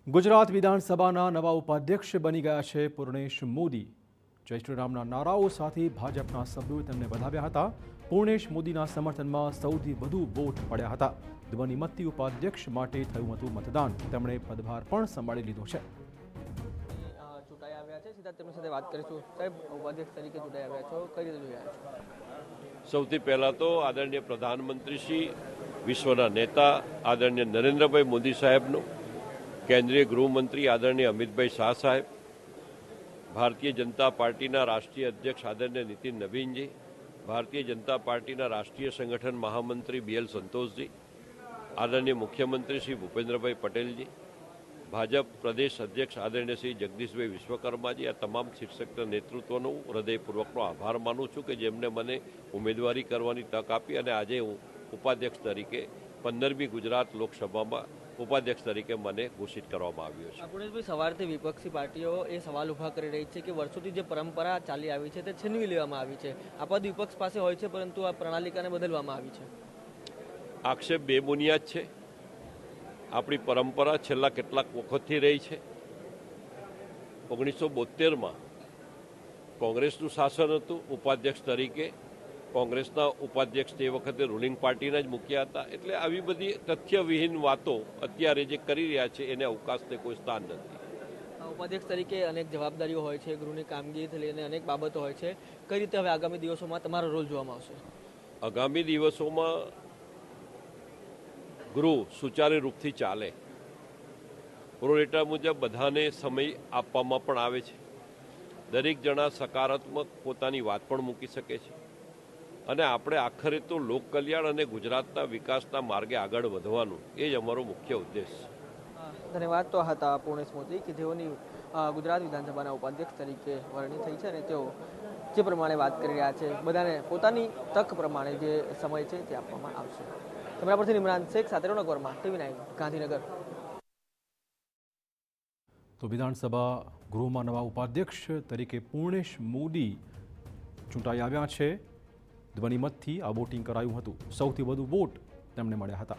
ગુજરાત વિધાનસભાના નવા ઉપાધ્યક્ષ બની ગયા છે પૂર્ણેશ મોદી। જય શ્રી રામના નારાઓ સાથે ભાજપના સભ્યોએ તેમને વધાવ્યા હતા। પૂર્ણેશ મોદીના સમર્થનમાં સૌથી વધુ વોટ પડ્યા હતા। ધ્વનિમતથી ઉપાધ્યક્ષ માટે થયું હતું મતદાન। તેમણે પદભાર પણ સંભાળી લીધો છે। ચૂંટાઈ આવ્યા છે, સીધા તેમની સાથે વાત કરીશું। સાહેબ, ઉપાધ્યક્ષ તરીકે ચૂંટાઈ આવ્યા છો, કઈ રીતે જોયા છો? સૌથી પહેલાં તો આદરણીય પ્રધાનમંત્રી શ્રી, વિશ્વના નેતા આદરણીય નરેન્દ્રભાઈ મોદી સાહેબનું, કેન્દ્રીય ગૃહમંત્રી આદરણીય અમિતભાઈ શાહ સાહેબ, ભારતીય જનતા પાર્ટીના રાષ્ટ્રીય અધ્યક્ષ આદરણીય નીતિન નવીનજી, ભારતીય જનતા પાર્ટીના રાષ્ટ્રીય સંગઠન મહામંત્રી BL સંતોષજી, આદરણીય મુખ્યમંત્રી શ્રી ભૂપેન્દ્રભાઈ પટેલજી, ભાજપ પ્રદેશ અધ્યક્ષ આદરણીય શ્રી જગદીશભાઈ વિશ્વકર્માજી, આ તમામ શીર્ષકના નેતૃત્વનો હૃદયપૂર્વકનો આભાર માનું છું કે જેમને મને ઉમેદવારી કરવાની તક આપી અને આજે હું ઉપાધ્યક્ષ તરીકે 15મી ગુજરાત લોકસભામાં ઉપાધ્યક્ષ તરીકે મને ઘોષિત કરવામાં આવ્યો છે। પૂર્ણેશભાઈ, સવારથી વિપક્ષી પાર્ટીઓ એ સવાલ ઊભા કરી રહી છે કે વર્ષોથી જે પરંપરા ચાલી આવી છે તે છીનવી લેવામાં આવી છે। આ પદ વિપક્ષ પાસે હોય છે, પરંતુ આ પ્રણાલિકાને બદલવામાં આવી છે। આક્ષેપ બેબુનિયાદ છે। આપણી પરંપરા છેલ્લા કેટલાક વખતથી રહી છે। 1972માં કોંગ્રેસનું શાસન હતું। ઉપાધ્યક્ષ તરીકે કોંગ્રેસના ઉપાધ્યક્ષ તે વખતે રૂલિંગ પાર્ટીના જ મૂક્યા હતા। એટલે આવી બધી તથ્યવિહીન વાતો અત્યારે જે કરી રહ્યા છે એને અવકાશને કોઈ સ્થાન નથી। ઉપાધ્યક્ષ તરીકે અનેક જવાબદારીઓ હોય છે, ગૃહની કામગીરીથી લઈને અનેક બાબતો હોય છે। કઈ રીતે હવે આગામી દિવસોમાં તમારો રોલ જોવામાં આવશે? આગામી દિવસોમાં ગૃહ સુચારુ રૂપથી ચાલે, પ્રોરેટા મુજબ બધાને સમય આપવામાં પણ આવે છે। દરેક જણા સકારાત્મક પોતાની વાત પણ મૂકી શકે છે અને આપણે આખરે તો લોકકલ્યાણ અને ગુજરાતના વિકાસના માર્ગે આગળ વધવાનું એ જ અમારો મુખ્ય ઉદ્દેશ છે। ધન્યવાદ। તો હતા પૂર્ણેશ મોદી કે જેઓની ગુજરાત વિધાનસભાના ઉપાધ્યક્ષ તરીકે વરણી થઈ છે અને તેઓ જે પ્રમાણે વાત કરી રહ્યા છે, બધાને પોતાની તક પ્રમાણે જે સમય છે તે આપવામાં આવશે। કેમેરા પરથી ઇમરાન શેખ સાથે રોનક વર્મા, TV9 ગાંધીનગર। તો વિધાનસભા ગૃહમાં નવા ઉપાધ્યક્ષ તરીકે પૂર્ણેશ મોદી ચૂંટાઈ આવ્યા છે। ધ્વનિમતથી આ વોટિંગ કરાયું હતું। સૌથી વધુ વોટ તેમને મળ્યા હતા।